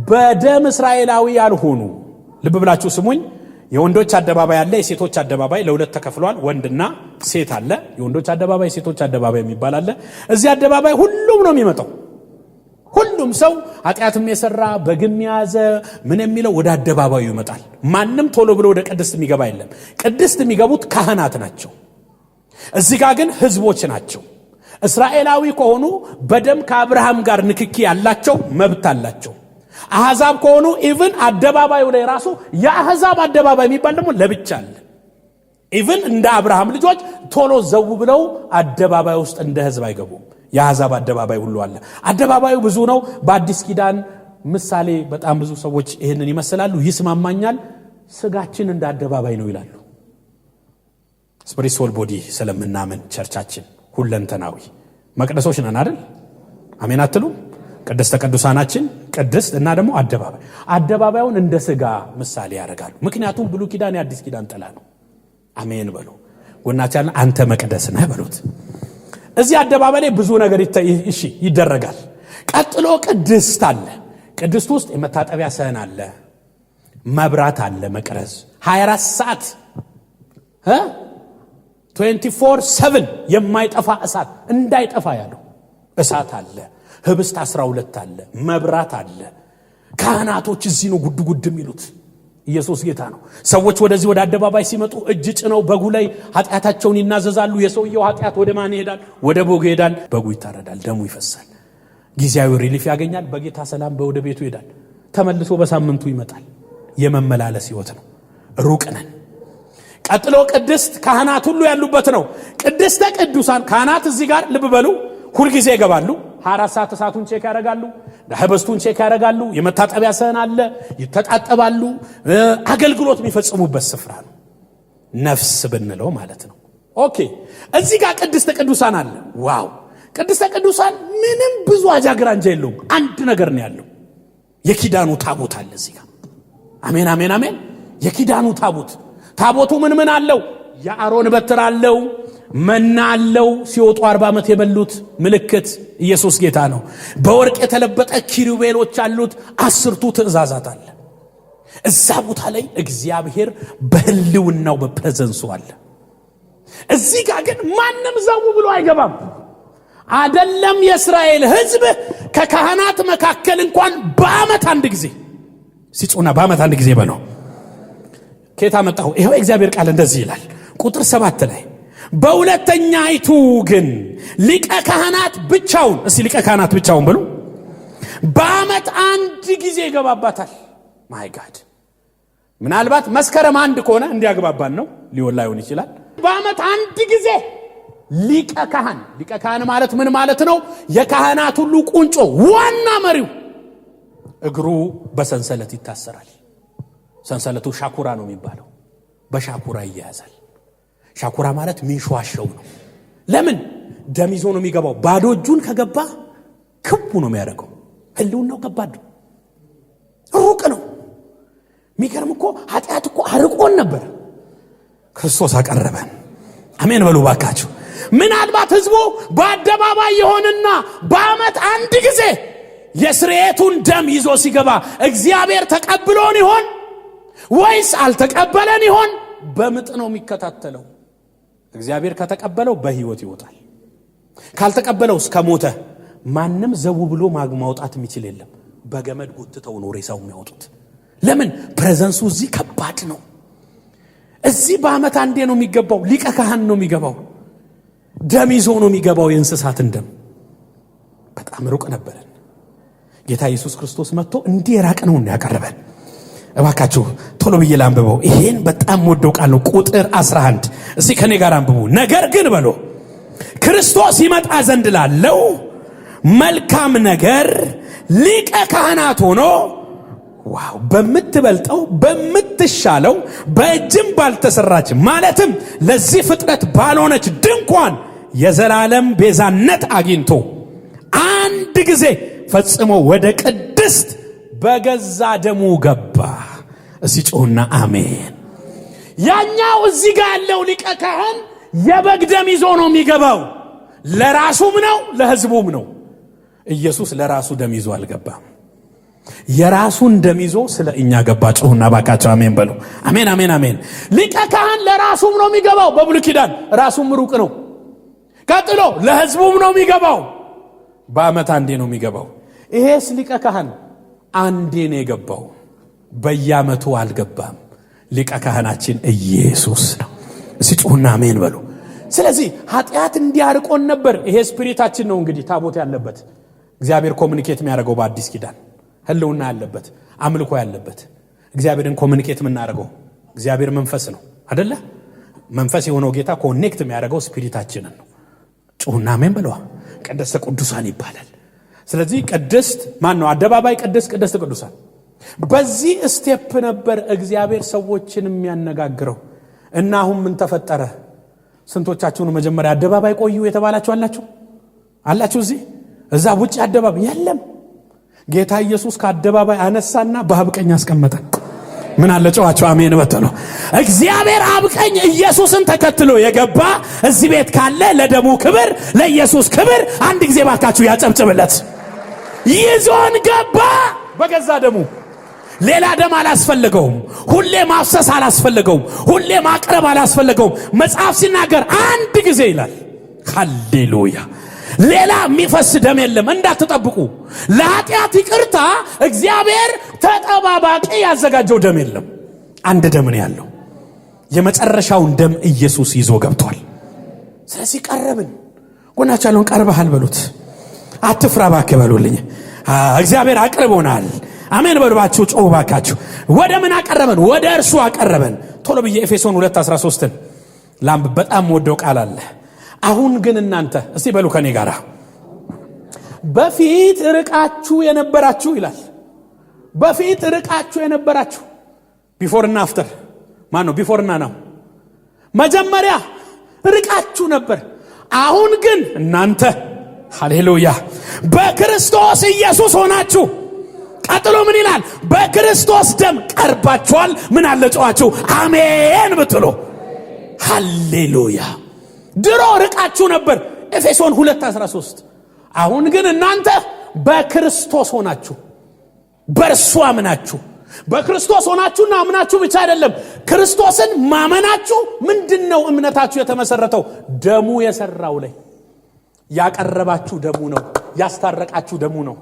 በደም እስራኤላዊ ያልሆኑ፣ ልብ ብላችሁ ስሙኝ። የወንዶች አደባባይ አለ፣ የሴቶች አደባባይ ለሁለት ተከፍሏል። ወንድና ሴት አለ። የወንዶች አደባባይ፣ የሴቶች አደባባይ የሚባል አለ። እዚህ አደባባይ ሁሉም ነው የሚመጣው። ሁሉም ሰው ኃጢአትም የሰራ በግም ያዘ ምን የሚለው ወደ አደባባዩ ይመጣል። ማንም ቶሎ ብሎ ወደ ቅድስት የሚገባ የለም። ቅድስት የሚገቡት ካህናት ናቸው። እዚህ ጋር ግን ህዝቦች ናቸው። እስራኤላዊ ከሆኑ በደም ከአብርሃም ጋር ንክኪ ያላቸው መብት አላቸው። አሕዛብ ከሆኑ ኢቭን አደባባዩ ላይ ራሱ የአሕዛብ አደባባይ የሚባል ደግሞ ለብቻ አለ። ኢቭን እንደ አብርሃም ልጆች ቶሎ ዘው ብለው አደባባይ ውስጥ እንደ ህዝብ አይገቡም። የአሕዛብ አደባባይ ሁሉ አለ። አደባባዩ ብዙ ነው። በአዲስ ኪዳን ምሳሌ በጣም ብዙ ሰዎች ይህንን ይመስላሉ። ይስማማኛል። ስጋችን እንደ አደባባይ ነው ይላሉ። ስፒሪቹዋል ቦዲ ስለምናምን ቸርቻችን ሁለንተናዊ መቅደሶች ነን አይደል? አሜን አትሉ? ቅድስተ ቅዱሳናችን ቅድስት እና ደግሞ አደባባዩን እንደ ስጋ ምሳሌ ያደርጋሉ። ምክንያቱም ብሉይ ኪዳን የአዲስ ኪዳን ጥላ ነው። አሜን በሉ። ጎናቻለ አንተ መቅደስ ነህ በሉት። እዚህ አደባባይ ላይ ብዙ ነገር ይደረጋል። ቀጥሎ ቅድስት አለ። ቅድስት ውስጥ የመታጠቢያ ሰህን አለ፣ መብራት አለ፣ መቅረዝ 24 ሰዓት 24/7 የማይጠፋ እሳት እንዳይጠፋ ያለው እሳት አለ፣ ህብስት 12 አለ፣ መብራት አለ። ካህናቶች እዚህ ነው ጉድ ጉድ የሚሉት። ኢየሱስ ጌታ ነው። ሰዎች ወደዚህ ወደ አደባባይ ሲመጡ እጅ ጭነው በጉ ላይ ኃጢአታቸውን ይናዘዛሉ። የሰውየው ኃጢአት ወደ ማን ይሄዳል? ወደ በጉ ይሄዳል። በጉ ይታረዳል፣ ደሙ ይፈሳል፣ ጊዜያዊ ሪሊፍ ያገኛል። በጌታ ሰላም ወደ ቤቱ ይሄዳል። ተመልሶ በሳምንቱ ይመጣል። የመመላለስ ህይወት ነው። ሩቅ ነን። ቀጥሎ ቅድስት ካህናት ሁሉ ያሉበት ነው። ቅድስተ ቅዱሳን ካህናት እዚህ ጋር ልብ በሉ ሁልጊዜ ይገባሉ። 24 ሰዓት እሳቱን ቼክ ያደርጋሉ፣ ህብስቱን ቼክ ያደርጋሉ። የመታጠቢያ ሰህን አለ፣ ይተጣጠባሉ። አገልግሎት የሚፈጽሙበት ስፍራ ነው። ነፍስ ብንለው ማለት ነው። ኦኬ። እዚህ ጋር ቅድስተ ቅዱሳን አለ። ዋው! ቅድስተ ቅዱሳን ምንም ብዙ አጃግራንጃ የለውም። አንድ ነገር ነው ያለው። የኪዳኑ ታቦት አለ እዚህ ጋር። አሜን አሜን አሜን። የኪዳኑ ታቦት ምን አለው? የአሮን በትር አለው፣ መና አለው፣ ሲወጡ 40 ዓመት የበሉት ምልክት ኢየሱስ ጌታ ነው። በወርቅ የተለበጠ ኪሩቤሎች አሉት፣ 10ቱ ትእዛዛት አለ። እዛ ቦታ ላይ እግዚአብሔር በህልውናው በፕሬዘንሱ አለ። እዚህ ጋር ግን ማንም ዘው ብሎ አይገባም። አይደለም የእስራኤል ሕዝብ ከካህናት መካከል እንኳን በአመት አንድ ጊዜ ሲጾና በአመት አንድ ጊዜ በለው ከታ መጣው። ይሄው እግዚአብሔር ቃል እንደዚህ ይላል ቁጥር 7 ላይ በሁለተኛይቱ ግን ሊቀ ካህናት ብቻውን፣ እስቲ ሊቀ ካህናት ብቻውን ብሉ፣ በአመት አንድ ጊዜ ይገባባታል። ማይ ጋድ ምናልባት መስከረም አንድ ከሆነ እንዲያግባባን ነው፣ ሊወላ ይሆን ይችላል። በአመት አንድ ጊዜ ሊቀ ካህን ማለት ምን ማለት ነው? የካህናት ሁሉ ቁንጮ ዋና መሪው እግሩ በሰንሰለት ይታሰራል። ሰንሰለቱ ሻኩራ ነው የሚባለው። በሻኩራ ይያዛል። ሻኩራ ማለት ሚንሿሸው ነው። ለምን? ደም ይዞ ነው የሚገባው። ባዶ እጁን ከገባ ክቡ ነው የሚያደርገው። ህልውናው ከባድ ነው፣ ሩቅ ነው። የሚገርም እኮ ኃጢአት እኮ አርቆን ነበር፣ ክርስቶስ አቀረበን። አሜን በሉ ባካችሁ። ምናልባት ህዝቡ በአደባባይ የሆነና በአመት አንድ ጊዜ የስርየቱን ደም ይዞ ሲገባ እግዚአብሔር ተቀብሎን ይሆን ወይስ አልተቀበለን ይሆን? በምጥ ነው የሚከታተለው። እግዚአብሔር ከተቀበለው በህይወት ይወጣል፣ ካልተቀበለው እስከ ሞተ ማንም ዘው ብሎ ማውጣት የሚችል የለም። በገመድ ጎትተው ነው ሬሳው የሚያወጡት። ለምን? ፕሬዘንሱ እዚህ ከባድ ነው። እዚህ በአመት አንዴ ነው የሚገባው። ሊቀ ካህን ነው የሚገባው። ደም ይዞ ነው የሚገባው፣ የእንስሳትን ደም። በጣም ሩቅ ነበረን። ጌታ ኢየሱስ ክርስቶስ መጥቶ እንዲህ ራቅ ነው ያቀረበን። እባካችሁ ቶሎ ብዬ ላንብበው። ይሄን በጣም ወደው ቃል ነው። ቁጥር 11 እስቲ ከኔ ጋር አንብቡ። ነገር ግን በሎ ክርስቶስ ይመጣ ዘንድ ላለው መልካም ነገር ሊቀ ካህናት ሆኖ ዋው በምትበልጠው በምትሻለው በእጅም ባልተሰራች ማለትም ለዚህ ፍጥረት ባልሆነች ድንኳን የዘላለም ቤዛነት አግኝቶ አንድ ጊዜ ፈጽሞ ወደ ቅድስት በገዛ ደሙ ገባ። እስቲ ጮህና አሜን። ያኛው እዚህ ጋር ያለው ሊቀ ካህን የበግ ደም ይዞ ነው የሚገባው። ለራሱም ነው ለሕዝቡም ነው። ኢየሱስ ለራሱ ደም ይዞ አልገባም። የራሱን ደም ይዞ ስለ እኛ ገባ። ጮህና ባካቸው አሜን በሉ። አሜን አሜን አሜን። ሊቀ ካህን ለራሱም ነው የሚገባው። በብሉይ ኪዳን ራሱም ሩቅ ነው። ቀጥሎ ለሕዝቡም ነው የሚገባው። በአመት አንዴ ነው የሚገባው። ይሄስ ሊቀ ካህን አንዴ ነው የገባው፣ በየአመቱ አልገባም። ሊቀ ካህናችን ኢየሱስ ነው። እስቲ ጮህና አሜን በሉ። ስለዚህ ኃጢአት እንዲያርቆን ነበር። ይሄ ስፒሪታችን ነው እንግዲህ ታቦት ያለበት እግዚአብሔር ኮሙኒኬት የሚያደርገው በአዲስ ኪዳን ህልውና ያለበት አምልኮ ያለበት እግዚአብሔርን ኮሙኒኬት የምናደርገው እግዚአብሔር መንፈስ ነው አይደለ? መንፈስ የሆነው ጌታ ኮኔክት የሚያደርገው ስፒሪታችንን ነው። ጮህና አሜን በሉ። ቅድስተ ቅዱሳን ይባላል። ስለዚህ ቅድስት ማን ነው? አደባባይ ቅድስት ቅዱሳን። በዚህ ስቴፕ ነበር እግዚአብሔር ሰዎችን የሚያነጋግረው። እና አሁን ምን ተፈጠረ? ስንቶቻችሁ ነው መጀመሪያ አደባባይ ቆዩ የተባላችሁ አላችሁ? እዛ ውጭ አደባባይ የለም። ጌታ ኢየሱስ ከአደባባይ አነሳና በአብ ቀኝ አስቀመጠ። ምን አለ ጨዋቸው አሜን በተሉ። እግዚአብሔር አብ ቀኝ ኢየሱስን ተከትሎ የገባ እዚህ ቤት ካለ ለደሙ ክብር፣ ለኢየሱስ ክብር አንድ ጊዜ ባካችሁ ያጨብጭብለት። ይዞን ገባ በገዛ ደሙ። ሌላ ደም አላስፈልገውም። ሁሌ ማፍሰስ አላስፈልገውም። ሁሌ ማቅረብ አላስፈልገውም። መጽሐፍ ሲናገር አንድ ጊዜ ይላል። ሃሌሉያ። ሌላ የሚፈስ ደም የለም እንዳትጠብቁ። ለኃጢአት ይቅርታ እግዚአብሔር ተጠባባቂ ያዘጋጀው ደም የለም። አንድ ደም ነው ያለው። የመጨረሻውን ደም ኢየሱስ ይዞ ገብቷል። ስለዚህ ቀረብን። ጎናቻለውን ቀርበሃል በሉት። አትፍራ ባከ በሉልኝ። እግዚአብሔር አቅርቦናል። አሜን በሉባችሁ። ጮህ ባካችሁ። ወደ ምን አቀረበን? ወደ እርሱ አቀረበን። ቶሎ ብዬ ኤፌሶን 2:13 ላምብ። በጣም ወደው ቃል አለ። አሁን ግን እናንተ እስቲ በሉ ከኔ ጋር በፊት ርቃችሁ የነበራችሁ ይላል። በፊት ርቃችሁ የነበራችሁ ቢፎር እና አፍተር ማን ነው? ቢፎር እና ናው። መጀመሪያ ርቃችሁ ነበር። አሁን ግን እናንተ ሃሌሉያ በክርስቶስ ኢየሱስ ሆናችሁ። ቀጥሎ ምን ይላል? በክርስቶስ ደም ቀርባችኋል። ምን አለ ጨዋችሁ አሜን ብትሉ። ሃሌሉያ። ድሮ ርቃችሁ ነበር ኤፌሶን 2:13 አሁን ግን እናንተ በክርስቶስ ሆናችሁ በእርሱ አምናችሁ በክርስቶስ ሆናችሁና አምናችሁ ብቻ አይደለም ክርስቶስን ማመናችሁ ምንድነው እምነታችሁ የተመሰረተው ደሙ የሰራው ላይ ያቀረባችሁ ደሙ ነው ያስታረቃችሁ ደሙ ነው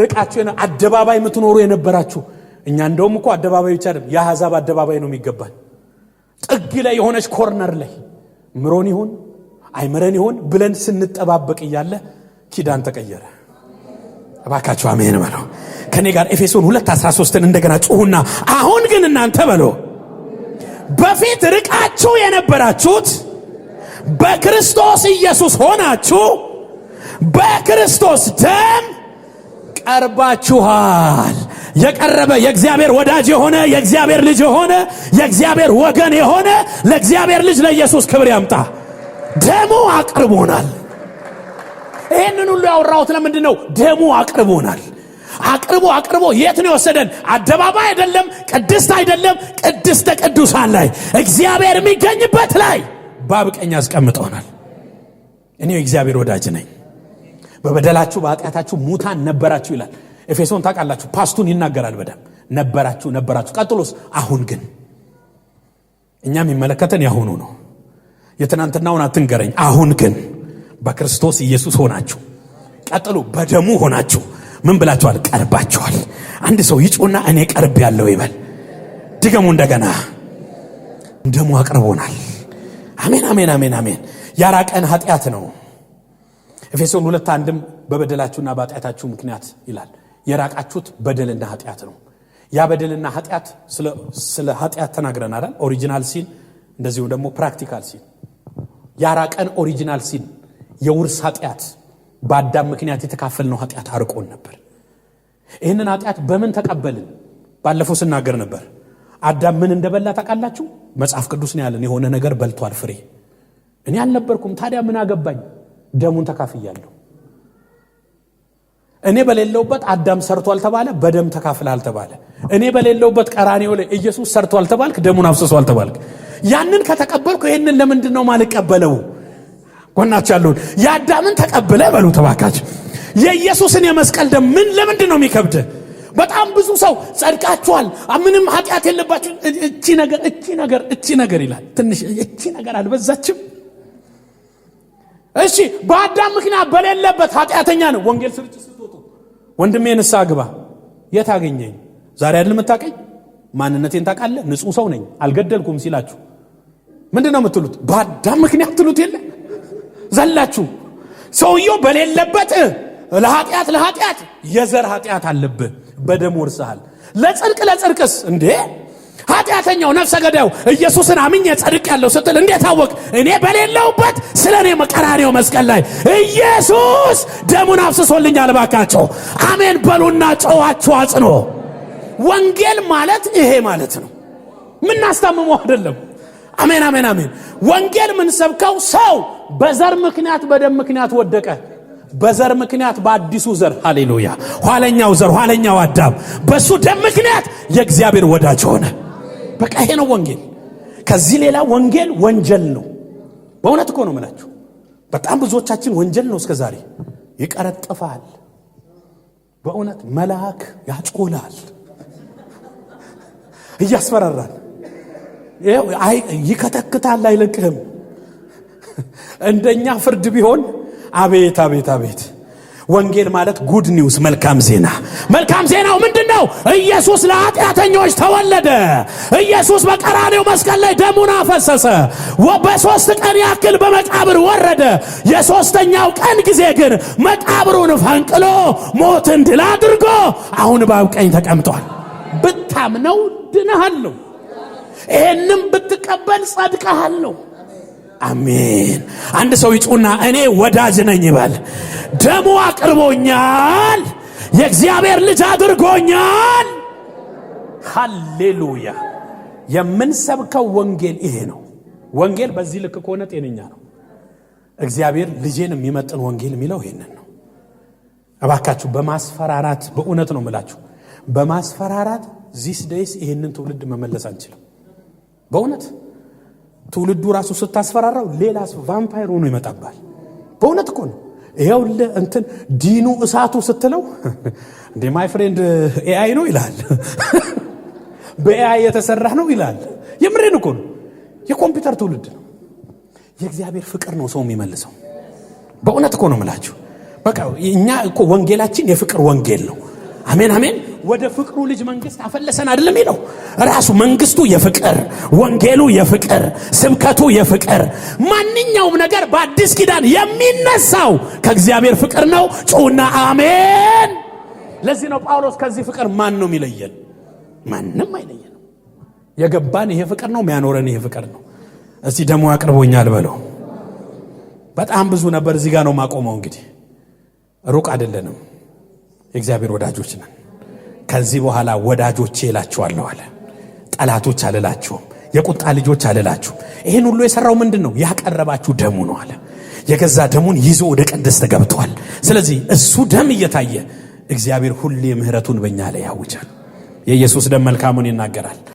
ርቃችሁ አደባባይ የምትኖሩ የነበራችሁ እኛ እንደውም እኮ አደባባይ ብቻ አይደለም የአሕዛብ አደባባይ ነው የሚገባል ጥግ ላይ የሆነች ኮርነር ላይ ምሮን ይሁን አይመረን ይሁን ብለን ስንጠባበቅ ይያለ ኪዳን ተቀየረ እባካችሁ አሜን በሉ ከኔ ጋር ኤፌሶን 2:13 እንደገና ጩሁና አሁን ግን እናንተ በሉ በፊት ርቃችሁ የነበራችሁት በክርስቶስ ኢየሱስ ሆናችሁ በክርስቶስ ደም ቀርባችኋል የቀረበ የእግዚአብሔር ወዳጅ የሆነ የእግዚአብሔር ልጅ የሆነ የእግዚአብሔር ወገን የሆነ ለእግዚአብሔር ልጅ ለኢየሱስ ክብር ያምጣ ደሙ አቅርቦናል ይሄንን ሁሉ ያወራሁት ለምንድነው ደሙ አቅርቦናል አቅርቦ የት ነው ወሰደን አደባባይ አይደለም ቅድስት አይደለም ቅድስተ ቅዱሳን ላይ እግዚአብሔር የሚገኝበት ላይ ባብ ቀኝ አስቀምጦናል እኔ የእግዚአብሔር ወዳጅ ነኝ በበደላችሁ በኃጢአታችሁ ሙታን ነበራችሁ ይላል ኤፌሶን ታውቃላችሁ ፓስቱን ይናገራል በደም ነበራችሁ ቀጥሎስ አሁን ግን እኛም የሚመለከተን ያሁኑ ነው የትናንትናውን አትንገረኝ አሁን ግን በክርስቶስ ኢየሱስ ሆናችሁ ቀጥሎ በደሙ ሆናችሁ ምን ብላችኋል ቀርባችኋል አንድ ሰው ይጮና እኔ ቀርብ ያለው ይበል ድገሙ እንደገና ደሙ አቅርቦናል አሜን አሜን አሜን አሜን ያራቀን ኃጢአት ነው ኤፌሶን 2:1 በበደላችሁና በኃጢአታችሁ ምክንያት ይላል የራቃችሁት በደልና ኃጢአት ነው ያ በደልና ኃጢአት ስለ ኃጢአት ተናግረናል ኦሪጂናል ሲን እንደዚሁ ደግሞ ፕራክቲካል ሲን ያራቀን ኦሪጂናል ሲን የውርስ ኃጢአት በአዳም ምክንያት የተካፈልነው ኃጢአት አርቆን ነበር ይሄንን ኃጢአት በምን ተቀበልን ባለፈው ስናገር ነበር አዳም ምን እንደበላ ታውቃላችሁ መጽሐፍ ቅዱስ ነው ያለን የሆነ ነገር በልቷል ፍሬ እኔ አልነበርኩም ታዲያ ምን አገባኝ ደሙን ተካፍያለሁ እኔ በሌለውበት አዳም ሰርቷል ተባለ በደም ተካፍላል ተባለ እኔ በሌለውበት ቀራንዮ ላይ ኢየሱስ ሰርቷል ተባልክ ደሙን አፍስሷል ተባልክ ያንን ከተቀበልኩ ይሄንን ለምንድን ነው ማልቀበለው ቆናቻሉን ያዳምን ተቀበለ በሉ ተባካችሁ የኢየሱስን የመስቀል ደም ምን ለምንድን ነው የሚከብድ በጣም ብዙ ሰው ጸድቃችኋል ምንም ኃጢአት የለባችሁ እቺ ነገር ይላል ትንሽ እቺ ነገር አልበዛችም እሺ በአዳም ምክንያት በሌለበት ኃጢአተኛ ነው ወንጌል ስርጭት ስትወጡ ወንድሜ ንስሐ ግባ የታገኘኝ ዛሬ አይደል መታቀኝ ማንነቴን ታውቃለህ ንጹህ ሰው ነኝ አልገደልኩም ሲላችሁ ምንድነው የምትሉት በአዳም ምክንያት ትሉት የለ ዘላችሁ ሰውየው በሌለበት ለኃጢአት የዘር ኃጢአት አለብህ በደም ወርሰሃል ለጽድቅስ እንዴ ኃጢአተኛው ነፍሰ ገዳዩ ኢየሱስን አምኜ ጸድቅ ያለው ስትል እንዴት አወቅ እኔ በሌለውበት ስለኔ መቀራሪው መስቀል ላይ ኢየሱስ ደሙን አፍስሶልኛል ባካቸው አሜን በሉና ጮዋችሁ አጽኖ ወንጌል ማለት ይሄ ማለት ነው ምን አስተምመው አይደለም አሜን አሜን አሜን ወንጌል ምን ሰብከው ሰው በዘር ምክንያት በደም ምክንያት ወደቀ በዘር ምክንያት በአዲሱ ዘር ሃሌሉያ ኋለኛው አዳም በሱ ደም ምክንያት የእግዚአብሔር ወዳጅ ሆነ በቃ ይሄ ነው ወንጌል ከዚህ ሌላ ወንጌል ወንጀል ነው በእውነት እኮ ነው የምላችሁ በጣም ብዙዎቻችን ወንጀል ነው እስከዛሬ ይቀረጥፋል በእውነት መልአክ ያጮላል እያስፈራራል ይከተክታል አይለቅህም እንደኛ ፍርድ ቢሆን አቤት ወንጌል ማለት ጉድ ኒውስ መልካም ዜናው ምንድነው ኢየሱስ ለኃጢአተኞች ተወለደ ኢየሱስ በቀራንዮ መስቀል ላይ ደሙን አፈሰሰ በ3 ቀን ያክል በመቃብር ወረደ የሶስተኛው ቀን ጊዜ ግን መቃብሩን ፈንቅሎ ሞትን ድል አድርጎ አሁን በአብ ቀኝ ተቀምጧል ብታምነው ድነሃል ይሄንም ብትቀበል ጸድቀሃል አሜን አንድ ሰው ይጩና እኔ ወዳጅ ነኝ ይበል ደሙ አቅርቦኛል የእግዚአብሔር ልጅ አድርጎኛል ሃሌሉያ የምንሰብከው ወንጌል ይሄ ነው ወንጌል በዚህ ልክ ከሆነ ጤነኛ ነው እግዚአብሔር ልጄን የሚመጥን ወንጌል የሚለው ይሄንን ነው እባካችሁ በማስፈራራት በእውነት ነው የምላችሁ በማስፈራራት ዚስ ዴይስ ይሄንን ትውልድ መመለስ አንችልም በእውነት ትውልዱ ራሱ ስታስፈራራው ሌላ ቫምፓየር ሆኖ ይመጣባል። በእውነት እኮ ነው። ይኸውልህ እንትን ዲኑ እሳቱ ስትለው እንደ ማይ ፍሬንድ ኤአይ ነው ይላል። በኤአይ የተሰራ ነው ይላል። የምሬን እኮ ነው። የኮምፒውተር ትውልድ ነው። የእግዚአብሔር ፍቅር ነው ሰው የሚመልሰው። በእውነት እኮ ነው የምላችሁ። በቃ እኛ እኮ ወንጌላችን የፍቅር ወንጌል ነው። አሜን አሜን። ወደ ፍቅሩ ልጅ መንግስት አፈለሰን አይደለም ይለው ራሱ። መንግስቱ የፍቅር፣ ወንጌሉ የፍቅር፣ ስብከቱ የፍቅር። ማንኛውም ነገር በአዲስ ኪዳን የሚነሳው ከእግዚአብሔር ፍቅር ነው። ጩና አሜን። ለዚህ ነው ጳውሎስ ከዚህ ፍቅር ማን ነው የሚለየን? ማንም አይለየንም። የገባን ይሄ ፍቅር ነው፣ የሚያኖረን ይሄ ፍቅር ነው። እስቲ ደሞ አቅርቦኛል በለው። በጣም ብዙ ነበር። እዚህ ጋር ነው ማቆመው። እንግዲህ ሩቅ አይደለንም። የእግዚአብሔር ወዳጆች ነን። ከዚህ በኋላ ወዳጆቼ እላችኋለሁ አለ። ጠላቶች አልላችሁም፣ የቁጣ ልጆች አልላችሁም። ይሄን ሁሉ የሰራው ምንድነው? ያቀረባችሁ ደሙ ነው አለ። የገዛ ደሙን ይዞ ወደ ቅድስት ገብቷል። ስለዚህ እሱ ደም እየታየ እግዚአብሔር ሁሌ ምህረቱን በእኛ ላይ ያውጃል። የኢየሱስ ደም መልካሙን ይናገራል።